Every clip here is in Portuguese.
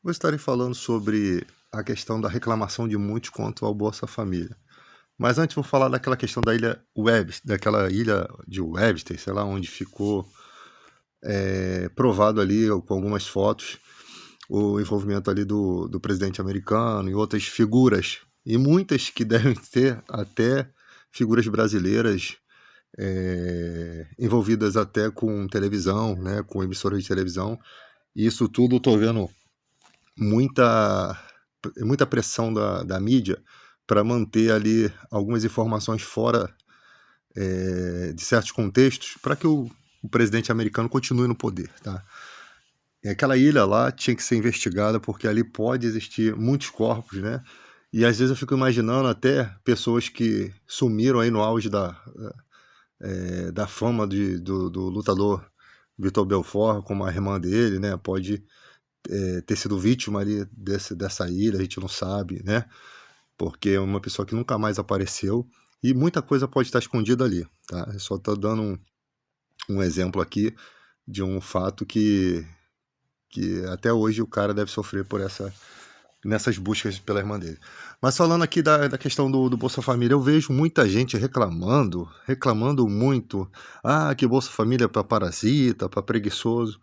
Vou estarei falando sobre a questão da reclamação de muitos quanto ao Bolsa Família. Mas antes vou falar daquela questão da ilha Webster, daquela ilha de Webster, sei lá, onde ficou provado ali com algumas fotos o envolvimento ali do presidente americano e outras figuras, e muitas que devem ter até figuras brasileiras envolvidas até com televisão, né, com emissoras de televisão. E isso tudo eu tô vendo muita pressão da mídia para manter ali algumas informações fora de certos contextos para que o presidente americano continue no poder, tá? E aquela ilha lá tinha que ser investigada porque ali pode existir muitos corpos, né? E às vezes eu fico imaginando até pessoas que sumiram aí no auge da fama do lutador Vitor Belfort, como a irmã dele, né? Pode ter sido vítima ali dessa ilha, a gente não sabe, né? Porque é uma pessoa que nunca mais apareceu e muita coisa pode estar escondida ali, tá? Eu só estou dando um exemplo aqui de um fato que até hoje o cara deve sofrer por nessas buscas pela irmã dele. Mas falando aqui da questão do Bolsa Família, eu vejo muita gente reclamando muito. Ah, que Bolsa Família é para parasita, para preguiçoso.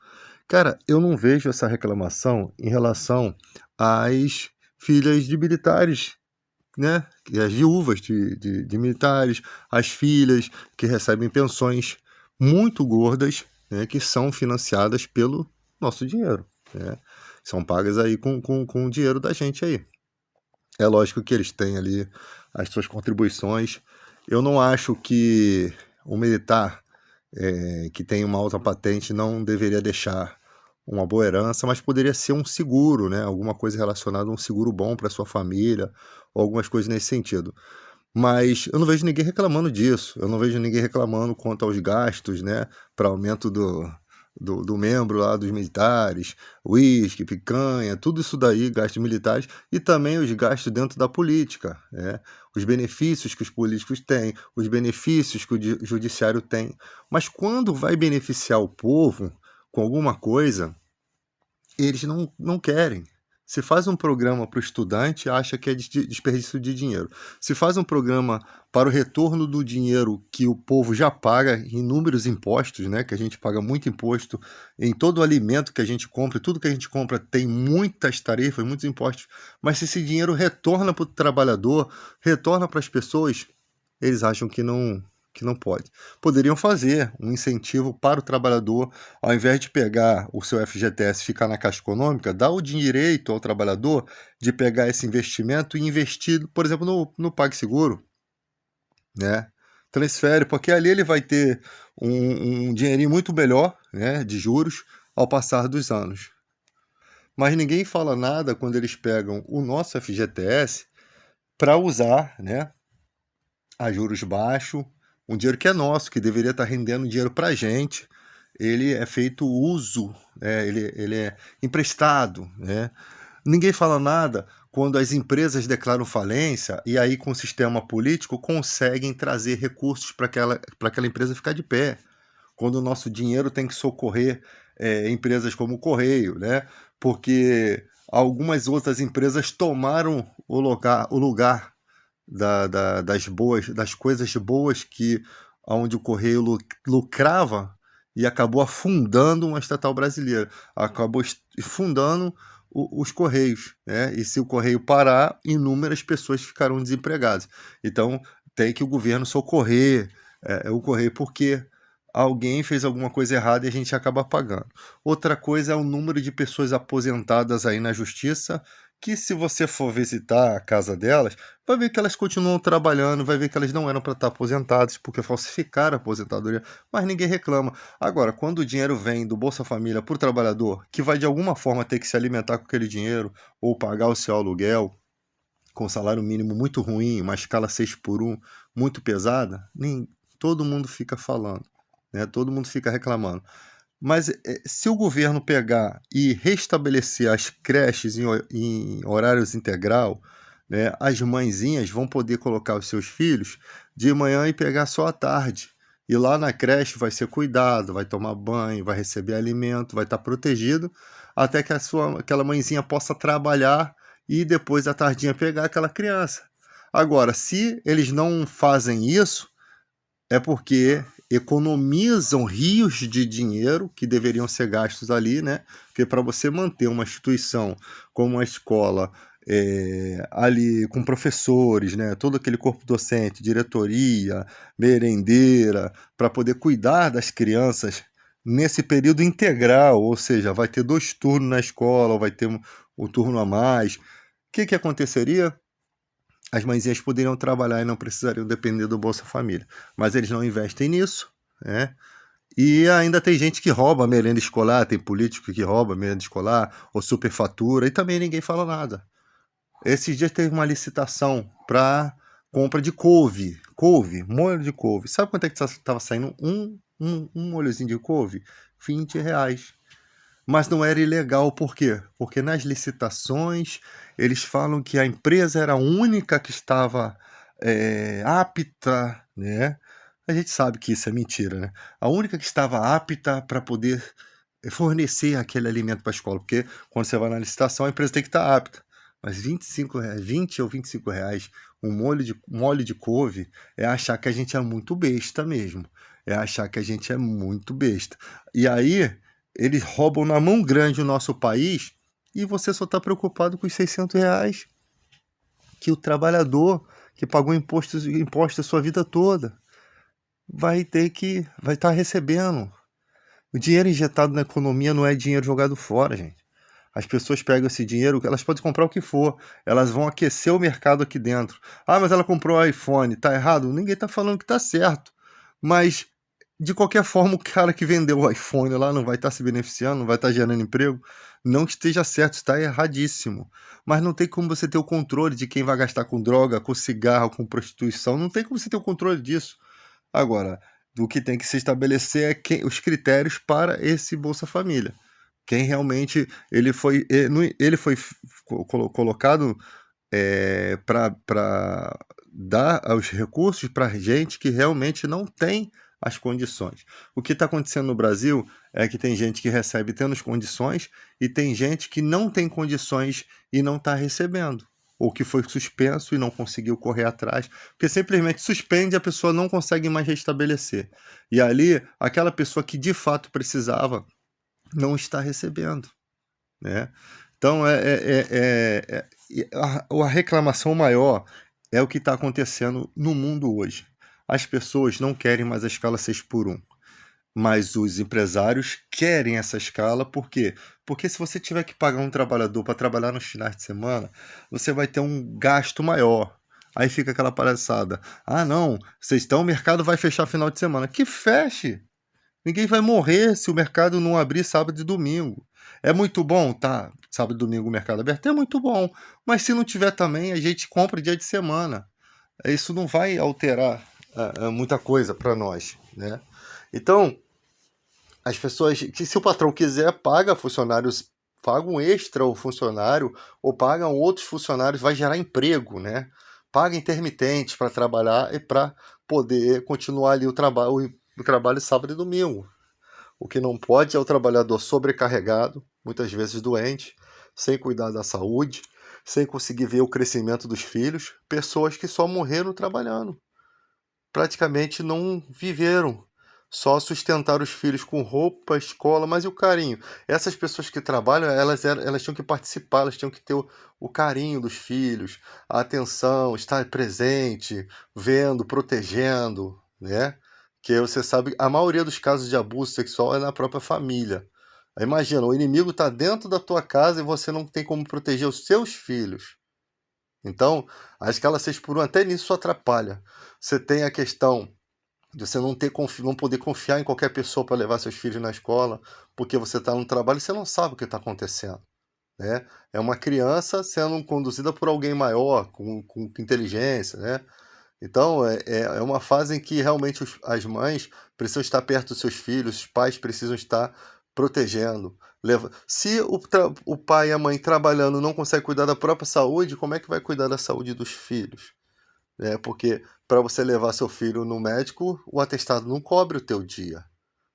Cara, eu não vejo essa reclamação em relação às filhas de militares, né? As viúvas de militares, as filhas que recebem pensões muito gordas, né? Que são financiadas pelo nosso dinheiro, né? São pagas aí com o dinheiro da gente aí. É lógico que eles têm ali as suas contribuições. Eu não acho que o militar que tem uma alta patente não deveria deixar uma boa herança, mas poderia ser um seguro, né? Alguma coisa relacionada a um seguro bom para sua família, ou algumas coisas nesse sentido. Mas eu não vejo ninguém reclamando disso. Eu não vejo ninguém reclamando quanto aos gastos, né? Para aumento do membro lá dos militares, uísque, picanha, tudo isso daí, gastos militares, e também os gastos dentro da política, né? Os benefícios que os políticos têm, os benefícios que o judiciário tem. Mas quando vai beneficiar o povo com alguma coisa, eles não querem. Se faz um programa para o estudante, acha que é desperdício de dinheiro. Se faz um programa para o retorno do dinheiro que o povo já paga em inúmeros impostos, né? Que a gente paga muito imposto em todo o alimento que a gente compra, tudo que a gente compra tem muitas tarifas, muitos impostos. Mas se esse dinheiro retorna para o trabalhador, retorna para as pessoas, eles acham que não pode. Poderiam fazer um incentivo para o trabalhador, ao invés de pegar o seu FGTS e ficar na Caixa Econômica, dá o direito ao trabalhador de pegar esse investimento e investir, por exemplo, no PagSeguro, né? Transfere, porque ali ele vai ter um dinheirinho muito melhor, né, de juros ao passar dos anos. Mas ninguém fala nada quando eles pegam o nosso FGTS para usar, né, a juros baixos, um dinheiro que é nosso, que deveria estar rendendo dinheiro para a gente. Ele é feito uso, né? Ele é emprestado, né? Ninguém fala nada quando as empresas declaram falência e aí com o sistema político conseguem trazer recursos para aquela empresa ficar de pé. Quando o nosso dinheiro tem que socorrer empresas como o Correio, né? Porque algumas outras empresas tomaram o lugar das coisas boas que onde o Correio lucrava e acabou afundando uma estatal brasileira, acabou fundando os Correios, né? E se o Correio parar, inúmeras pessoas ficarão desempregadas. Então tem que o governo socorrer o Correio, porque alguém fez alguma coisa errada e a gente acaba pagando. Outra coisa é o número de pessoas aposentadas aí na justiça, que se você for visitar a casa delas, vai ver que elas continuam trabalhando, vai ver que elas não eram para estar aposentadas, porque falsificaram a aposentadoria, mas ninguém reclama. Agora, quando o dinheiro vem do Bolsa Família para o trabalhador, que vai de alguma forma ter que se alimentar com aquele dinheiro, ou pagar o seu aluguel, com salário mínimo muito ruim, uma escala 6 por 1 muito pesada, nem, todo mundo fica falando, né? Todo mundo fica reclamando. Mas se o governo pegar e restabelecer as creches em horários integral, né, as mãezinhas vão poder colocar os seus filhos de manhã e pegar só à tarde. E lá na creche vai ser cuidado, vai tomar banho, vai receber alimento, vai estar protegido, até que aquela mãezinha possa trabalhar e depois à tardinha pegar aquela criança. Agora, se eles não fazem isso, é porque economizam rios de dinheiro que deveriam ser gastos ali, né? Porque para você manter uma instituição como uma escola ali com professores, né? Todo aquele corpo docente, diretoria, merendeira, para poder cuidar das crianças nesse período integral, ou seja, vai ter 2 turnos na escola, ou vai ter um turno a mais. O que aconteceria? As mãezinhas poderiam trabalhar e não precisariam depender do Bolsa Família. Mas eles não investem nisso, né? E ainda tem gente que rouba a merenda escolar, tem político que rouba a merenda escolar, ou superfatura, e também ninguém fala nada. Esses dias teve uma licitação para compra de couve, molho de couve. Sabe quanto é que estava saindo um molhozinho de couve? R$ 20. Mas não era ilegal, por quê? Porque nas licitações eles falam que a empresa era a única que estava apta, né? A gente sabe que isso é mentira, né? A única que estava apta para poder fornecer aquele alimento para a escola, porque quando você vai na licitação a empresa tem que estar apta. Mas R$ 25, 20 ou R$ 25, molho de couve, é achar que a gente é muito besta mesmo. É achar que a gente é muito besta. E aí eles roubam na mão grande o nosso país e você só está preocupado com os R$ 600 que o trabalhador que pagou imposto a sua vida toda vai estar recebendo. O dinheiro injetado na economia não é dinheiro jogado fora, gente. As pessoas pegam esse dinheiro, elas podem comprar o que for, elas vão aquecer o mercado aqui dentro. Ah, mas ela comprou o iPhone, tá errado? Ninguém tá falando que tá certo. Mas, de qualquer forma, o cara que vendeu o iPhone lá não vai estar se beneficiando, não vai estar gerando emprego. Não que esteja certo, está erradíssimo. Mas não tem como você ter o controle de quem vai gastar com droga, com cigarro, com prostituição. Não tem como você ter o controle disso. Agora, o que tem que se estabelecer é os critérios para esse Bolsa Família. Quem realmente ele foi colocado para dar os recursos para gente que realmente não tem as condições. O que está acontecendo no Brasil é que tem gente que recebe tendo as condições e tem gente que não tem condições e não está recebendo. Ou que foi suspenso e não conseguiu correr atrás, porque simplesmente suspende e a pessoa não consegue mais restabelecer. E ali, aquela pessoa que de fato precisava não está recebendo, né? Então, a reclamação maior é o que está acontecendo no mundo hoje. As pessoas não querem mais a escala 6x1, mas os empresários querem essa escala, por quê? Porque se você tiver que pagar um trabalhador para trabalhar nos finais de semana, você vai ter um gasto maior. Aí fica aquela palhaçada. Ah, não, o mercado vai fechar final de semana. Que feche! Ninguém vai morrer se o mercado não abrir sábado e domingo. É muito bom, tá? Sábado e domingo o mercado aberto é muito bom. Mas se não tiver também, a gente compra dia de semana. Isso não vai alterar muita coisa para nós, né? Então, as pessoas, que se o patrão quiser, paga funcionários, paga um extra ao funcionário ou pagam outros funcionários, vai gerar emprego, né? Paga intermitentes para trabalhar e para poder continuar ali o trabalho sábado e domingo. O que não pode é o trabalhador sobrecarregado, muitas vezes doente, sem cuidar da saúde, sem conseguir ver o crescimento dos filhos, pessoas que só morreram trabalhando, praticamente não viveram, só sustentaram os filhos com roupa, escola, mas e o carinho? Essas pessoas que trabalham, elas tinham que participar, elas tinham que ter o carinho dos filhos, a atenção, estar presente, vendo, protegendo, né? Que você sabe, a maioria dos casos de abuso sexual é na própria família. Aí imagina, o inimigo está dentro da tua casa e você não tem como proteger os seus filhos. Então, a escala 6x1 até nisso atrapalha. Você tem a questão de você não poder confiar em qualquer pessoa para levar seus filhos na escola, porque você está no trabalho e você não sabe o que está acontecendo, né? É uma criança sendo conduzida por alguém maior, com inteligência, né? Então, é uma fase em que realmente as mães precisam estar perto dos seus filhos, os pais precisam estar protegendo. Se o pai e a mãe trabalhando não conseguem cuidar da própria saúde, como é que vai cuidar da saúde dos filhos? né? Porque para você levar seu filho no médico, o atestado não cobre o teu dia.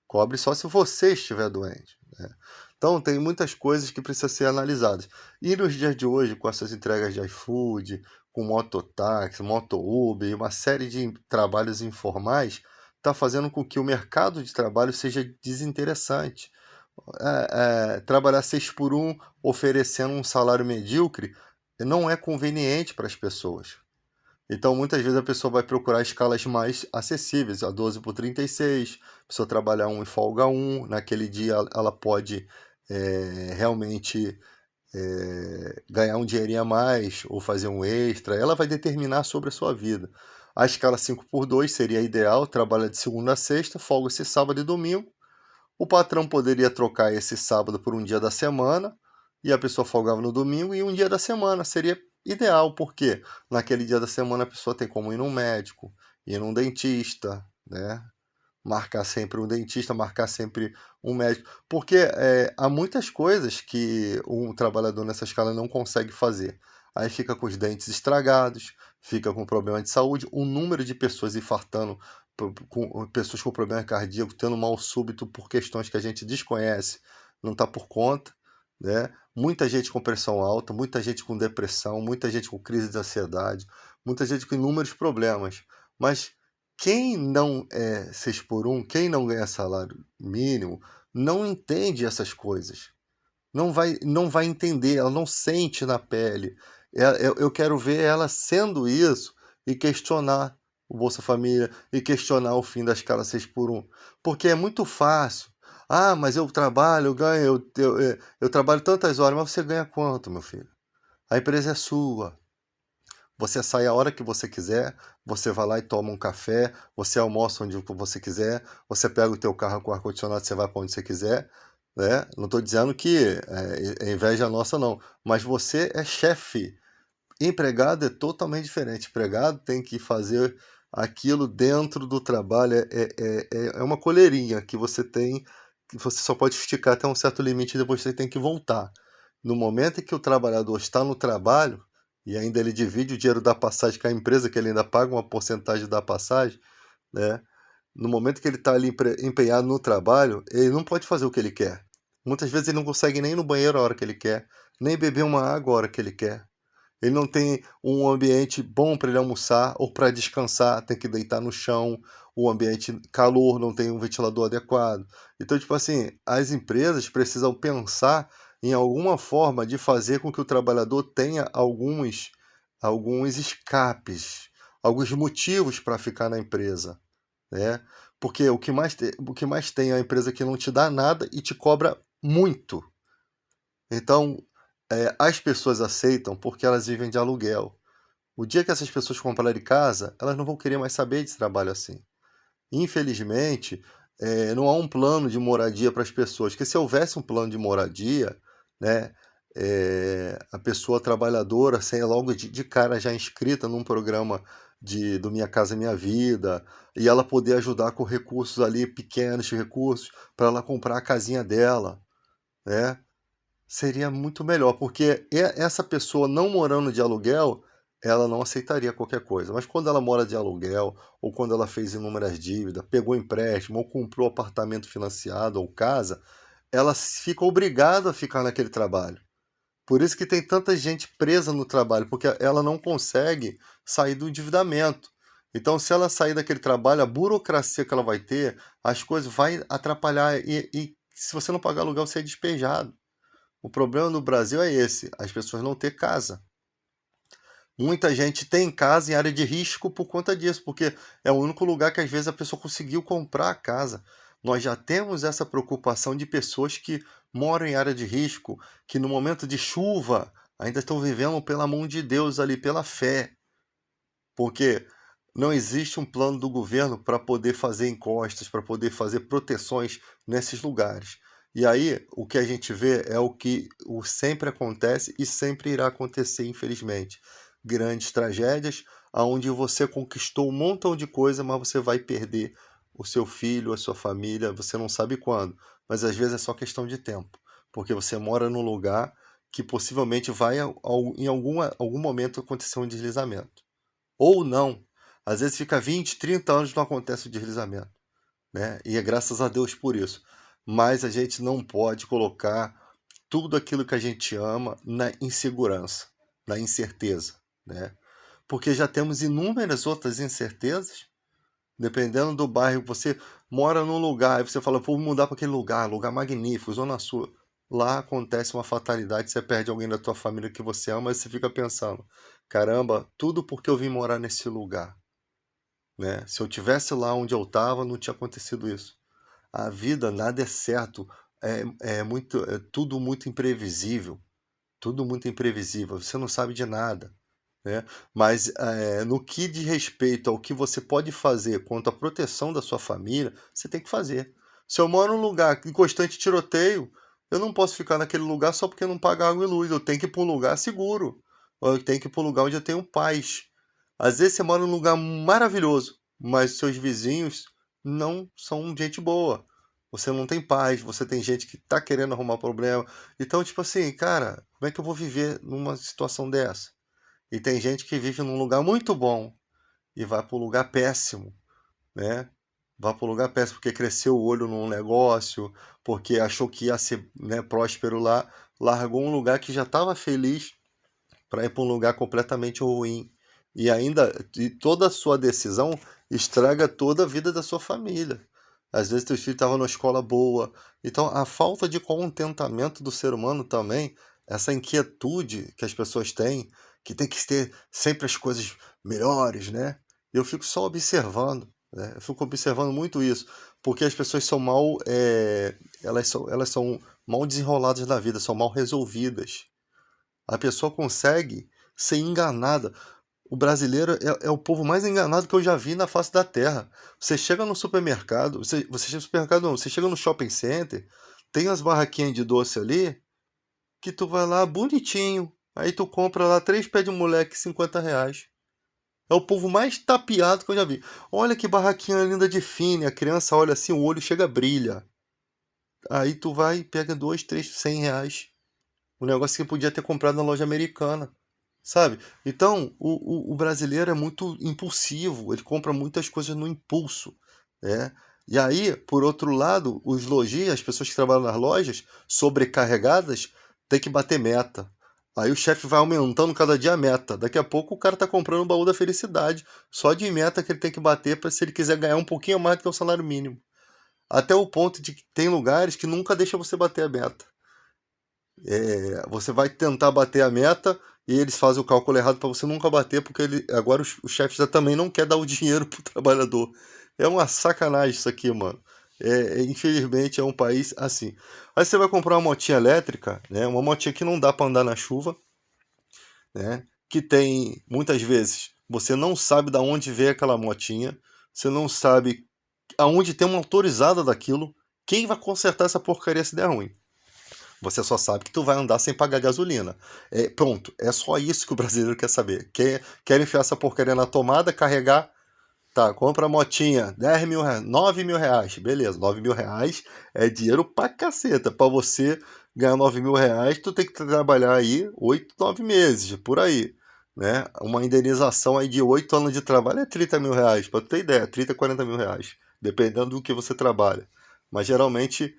Cobre só se você estiver doente, né? Então, tem muitas coisas que precisam ser analisadas. E nos dias de hoje, com essas entregas de iFood, com mototáxi, moto-Uber e uma série de trabalhos informais, está fazendo com que o mercado de trabalho seja desinteressante. Trabalhar 6 por um, oferecendo um salário medíocre, não é conveniente para as pessoas. Então, muitas vezes a pessoa vai procurar escalas mais acessíveis, a 12 por 36, a pessoa trabalhar um e folga um, naquele dia ela pode realmente ganhar um dinheirinho a mais ou fazer um extra, ela vai determinar sobre a sua vida. A escala 5 por 2 seria ideal, trabalha de segunda a sexta, folga esse sábado e domingo. O patrão poderia trocar esse sábado por um dia da semana e a pessoa folgava no domingo e um dia da semana seria ideal, porque naquele dia da semana a pessoa tem como ir num médico, ir num dentista, né? Marcar sempre um dentista, marcar sempre um médico, porque há muitas coisas que um trabalhador nessa escala não consegue fazer. Aí fica com os dentes estragados, fica com problema de saúde, o número de pessoas infartando, com pessoas com problema cardíaco, tendo mal súbito por questões que a gente desconhece, não está por conta, né? Muita gente com pressão alta, muita gente com depressão, muita gente com crise de ansiedade, muita gente com inúmeros problemas. Mas quem não é 6 por um, quem não ganha salário mínimo, não entende essas coisas. Não vai entender, ela não sente na pele. Eu quero ver ela sendo isso e questionar o Bolsa Família e questionar o fim da escala 6 por um. Porque é muito fácil. Ah, mas eu trabalho, eu ganho, eu trabalho tantas horas, mas você ganha quanto, meu filho? A empresa é sua. Você sai a hora que você quiser, você vai lá e toma um café, você almoça onde você quiser, você pega o teu carro com ar-condicionado, você vai para onde você quiser, né? Não estou dizendo que é inveja nossa, não, mas você é chefe. Empregado é totalmente diferente. Empregado tem que fazer aquilo dentro do trabalho, é uma coleirinha que você tem, que você só pode esticar até um certo limite e depois você tem que voltar. No momento em que o trabalhador está no trabalho, e ainda ele divide o dinheiro da passagem com a empresa, que ele ainda paga uma porcentagem da passagem, né? No momento que ele está ali empenhado no trabalho, ele não pode fazer o que ele quer. Muitas vezes ele não consegue nem ir no banheiro a hora que ele quer, nem beber uma água a hora que ele quer. Ele não tem um ambiente bom para ele almoçar ou para descansar, tem que deitar no chão, o ambiente calor, não tem um ventilador adequado. Então, tipo assim, as empresas precisam pensar em alguma forma de fazer com que o trabalhador tenha alguns escapes, alguns motivos para ficar na empresa, né? Porque o que mais tem é a empresa que não te dá nada e te cobra muito. Então, as pessoas aceitam porque elas vivem de aluguel. O dia que essas pessoas comprarem casa, elas não vão querer mais saber de trabalho assim. Infelizmente, não há um plano de moradia para as pessoas, porque se houvesse um plano de moradia, né, a pessoa trabalhadora, sem logo de cara já inscrita num programa do Minha Casa Minha Vida, e ela poder ajudar com recursos ali, pequenos recursos, para ela comprar a casinha dela, né? Seria muito melhor, porque essa pessoa não morando de aluguel, ela não aceitaria qualquer coisa. Mas quando ela mora de aluguel, ou quando ela fez inúmeras dívidas, pegou empréstimo, ou comprou apartamento financiado, ou casa, ela fica obrigada a ficar naquele trabalho. Por isso que tem tanta gente presa no trabalho, porque ela não consegue sair do endividamento. Então, se ela sair daquele trabalho, a burocracia que ela vai ter, as coisas vai atrapalhar. E se você não pagar aluguel, você é despejado. O problema no Brasil é esse, as pessoas não ter casa. Muita gente tem casa em área de risco por conta disso, porque é o único lugar que às vezes a pessoa conseguiu comprar a casa. Nós já temos essa preocupação de pessoas que moram em área de risco, que no momento de chuva ainda estão vivendo pela mão de Deus ali, pela fé, porque não existe um plano do governo para poder fazer encostas, para poder fazer proteções nesses lugares. E aí, o que a gente vê é o que sempre acontece e sempre irá acontecer, infelizmente. Grandes tragédias, onde você conquistou um montão de coisa, mas você vai perder o seu filho, a sua família, você não sabe quando. Mas às vezes é só questão de tempo, porque você mora num lugar que possivelmente vai em algum momento acontecer um deslizamento. Ou não. Às vezes fica 20, 30 anos e não acontece o deslizamento, né? E é graças a Deus por isso. Mas a gente não pode colocar tudo aquilo que a gente ama na insegurança, na incerteza, né? Porque já temos inúmeras outras incertezas. Dependendo do bairro, você mora num lugar e você fala, vou mudar para aquele lugar magnífico, Zona Sul. Lá acontece uma fatalidade, você perde alguém da tua família que você ama, e você fica pensando, caramba, tudo porque eu vim morar nesse lugar, né? Se eu tivesse lá onde eu estava, não tinha acontecido isso. A vida, nada é certo, é tudo muito imprevisível, tudo muito imprevisível, você não sabe de nada, né? Mas no que diz respeito ao que você pode fazer quanto à proteção da sua família, você tem que fazer. Se eu moro num lugar em constante tiroteio, eu não posso ficar naquele lugar só porque não pago água e luz. Eu tenho que ir para um lugar seguro. Ou eu tenho que ir para um lugar onde eu tenho paz. Às vezes você mora num lugar maravilhoso, mas seus vizinhos não são gente boa. Você não tem paz, você tem gente que tá querendo arrumar problema. Então, tipo assim, cara, como é que eu vou viver numa situação dessa? E tem gente que vive num lugar muito bom e vai para um lugar péssimo, né? Vai para um lugar péssimo porque cresceu o olho num negócio, porque achou que ia ser, né, próspero lá, largou um lugar que já estava feliz para ir para um lugar completamente ruim. E toda a sua decisão estraga toda a vida da sua família. Às vezes teus filhos estavam numa escola boa. Então a falta de contentamento do ser humano também, essa inquietude que as pessoas têm, que tem que ter sempre as coisas melhores, né? Eu fico só observando, né? Eu fico observando muito isso, porque as pessoas são mal, elas são mal desenroladas na vida, são mal resolvidas. A pessoa consegue ser enganada. O brasileiro é o povo mais enganado que eu já vi na face da terra. Você chega no supermercado, você chega no supermercado não, você chega no shopping center, tem as barraquinhas de doce ali, que tu vai lá bonitinho, aí tu compra lá 3 pés de moleque, R$ 50. É o povo mais tapeado que eu já vi. Olha que barraquinha linda de fine, a criança olha assim, o olho chega a brilha. Aí tu vai e pega 2, 3, R$ 100. Um negócio que podia ter comprado na loja americana, sabe? Então, o brasileiro é muito impulsivo, ele compra muitas coisas no impulso, né? E aí, por outro lado, os lojistas, as pessoas que trabalham nas lojas, sobrecarregadas, tem que bater meta. Aí o chefe vai aumentando cada dia a meta. Daqui a pouco o cara tá comprando o baú da felicidade, só de meta que ele tem que bater para se ele quiser ganhar um pouquinho mais do que o salário mínimo. Até o ponto de que tem lugares que nunca deixa você bater a meta. Você vai tentar bater a meta e eles fazem o cálculo errado para você nunca bater, porque agora o chefe já também não quer dar o dinheiro pro trabalhador. É uma sacanagem isso aqui, mano. Infelizmente é um país assim. Aí você vai comprar uma motinha elétrica, né? Uma motinha que não dá para andar na chuva, né? Que tem muitas vezes você não sabe da onde veio aquela motinha, você não sabe aonde tem uma autorizada daquilo. Quem vai consertar essa porcaria se der ruim? Você só sabe que tu vai andar sem pagar gasolina. Pronto, é só isso que o brasileiro quer saber. Quer enfiar essa porcaria na tomada, carregar, tá, compra a motinha, 10 mil reais, 9 mil reais, beleza, 9 mil reais é dinheiro pra caceta. Pra você ganhar 9 mil reais, tu tem que trabalhar aí 8, 9 meses, por aí. Né? Uma indenização aí de 8 anos de trabalho é 30 mil reais, pra tu ter ideia, 30, 40 mil reais, dependendo do que você trabalha. Mas geralmente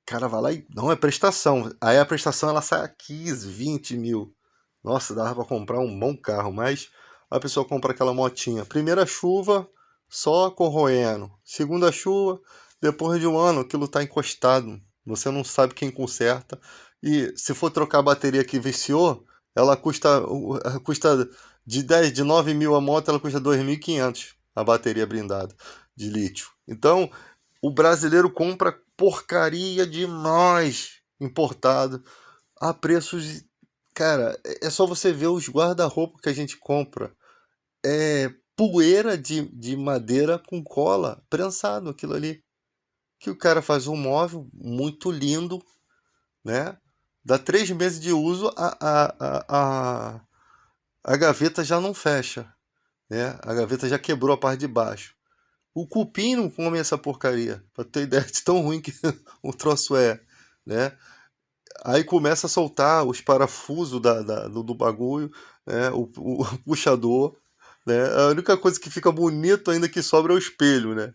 cara vai lá e não é prestação. Aí a prestação ela sai a 15, 20 mil. Nossa, dava pra comprar um bom carro, mas a pessoa compra aquela motinha. Primeira chuva, só corroendo. Segunda chuva, depois de um ano, aquilo tá encostado. Você não sabe quem conserta. E se for trocar a bateria que viciou, ela custa de 9 mil a moto, ela custa 2.500 a bateria blindada de lítio. Então, o brasileiro compra porcaria demais importado a preços. Cara, é só você ver os guarda-roupa que a gente compra. É poeira de madeira com cola, prensado aquilo ali. Que o cara faz um móvel muito lindo, né? Dá 3 meses de uso, a gaveta já não fecha, né? A gaveta já quebrou a parte de baixo. O cupim não come essa porcaria, pra ter ideia de tão ruim que o troço é, né? Aí começa a soltar os parafusos do bagulho, né? O puxador. né? A única coisa que fica bonito ainda que sobra é o espelho, né?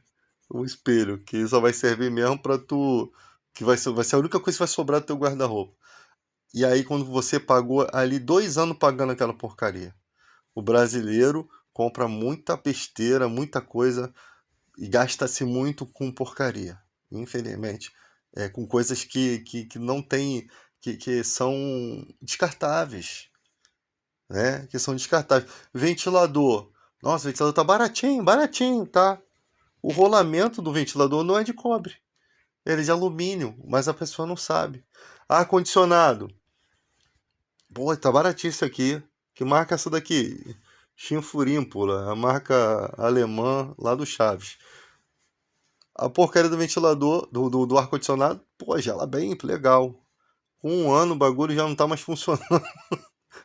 O espelho, que só vai servir mesmo pra tu. Que vai ser a única coisa que vai sobrar do teu guarda-roupa. E aí, quando você pagou ali 2 anos pagando aquela porcaria. O brasileiro compra muita besteira, muita coisa e gasta-se muito com porcaria, infelizmente. Com coisas que não tem, que são descartáveis, né? Que são descartáveis. Ventilador. Nossa, o ventilador tá baratinho, baratinho, tá? O rolamento do ventilador não é de cobre, ele é de alumínio, mas a pessoa não sabe. Ar-condicionado. Pô, tá baratinho isso aqui. Que marca é essa daqui? Chinfurínpula, a marca alemã lá do Chaves. A porcaria do ventilador, do ar-condicionado, pô, gela bem, legal. Com 1 ano o bagulho já não tá mais funcionando.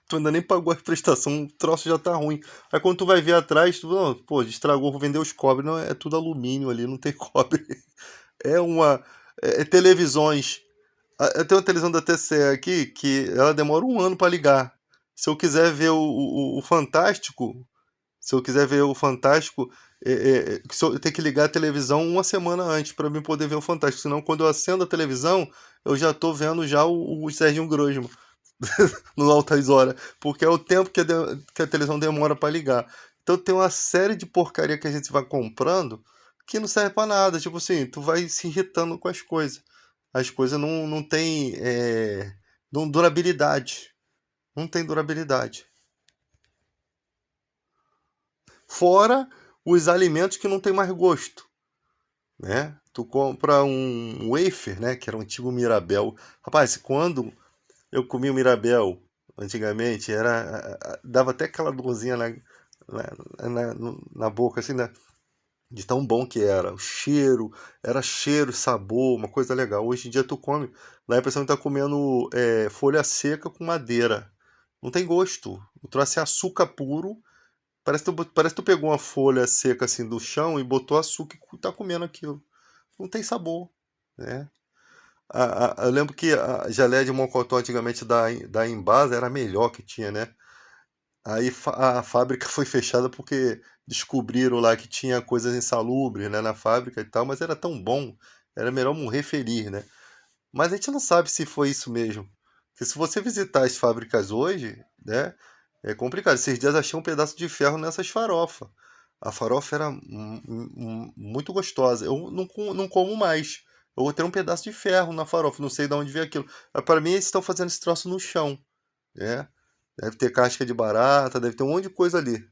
Tu ainda nem pagou a prestação, o troço já tá ruim. Aí quando tu vai ver atrás, tu, não, pô, estragou, vou vender os cobre. Não, é tudo alumínio ali, não tem cobre. É uma. Televisões. Eu tenho uma televisão da TCE aqui que ela demora 1 ano para ligar. Se eu quiser ver o Fantástico, se eu quiser ver o Fantástico, eu tenho que ligar a televisão uma semana antes para mim poder ver o Fantástico. Senão, quando eu acendo a televisão, eu já tô vendo já o Serginho Grosman no Altas Horas, porque é o tempo que a televisão demora para ligar. Então tem uma série de porcaria que a gente vai comprando que não serve para nada. Tipo assim, tu vai se irritando com as coisas. As coisas não têm não durabilidade. Não tem durabilidade. Fora os alimentos que não tem mais gosto, né? Tu compra um wafer, né? Que era um antigo Mirabel. Rapaz, quando eu comi o Mirabel antigamente, dava até aquela dorzinha na boca, assim, né? De tão bom que era. O cheiro, era cheiro, sabor, uma coisa legal. Hoje em dia tu come, lá a impressão que tá comendo folha seca com madeira. Não tem gosto. O troço é açúcar puro. Parece que tu pegou uma folha seca assim do chão e botou açúcar e tá comendo aquilo. Não tem sabor, né? Eu lembro que a geleia de mocotó antigamente da Embasa era a melhor que tinha, né? Aí a fábrica foi fechada porque descobriram lá que tinha coisas insalubres, né, na fábrica e tal, mas era tão bom, era melhor morrer feliz, né? Mas a gente não sabe se foi isso mesmo. Porque se você visitar as fábricas hoje, né, é complicado. Esses dias achei um pedaço de ferro nessas farofas. A farofa era muito gostosa. Eu não como mais. Eu vou ter um pedaço de ferro na farofa, não sei de onde veio aquilo. Mas para mim, eles estão fazendo esse troço no chão, né? Deve ter casca de barata, deve ter um monte de coisa ali.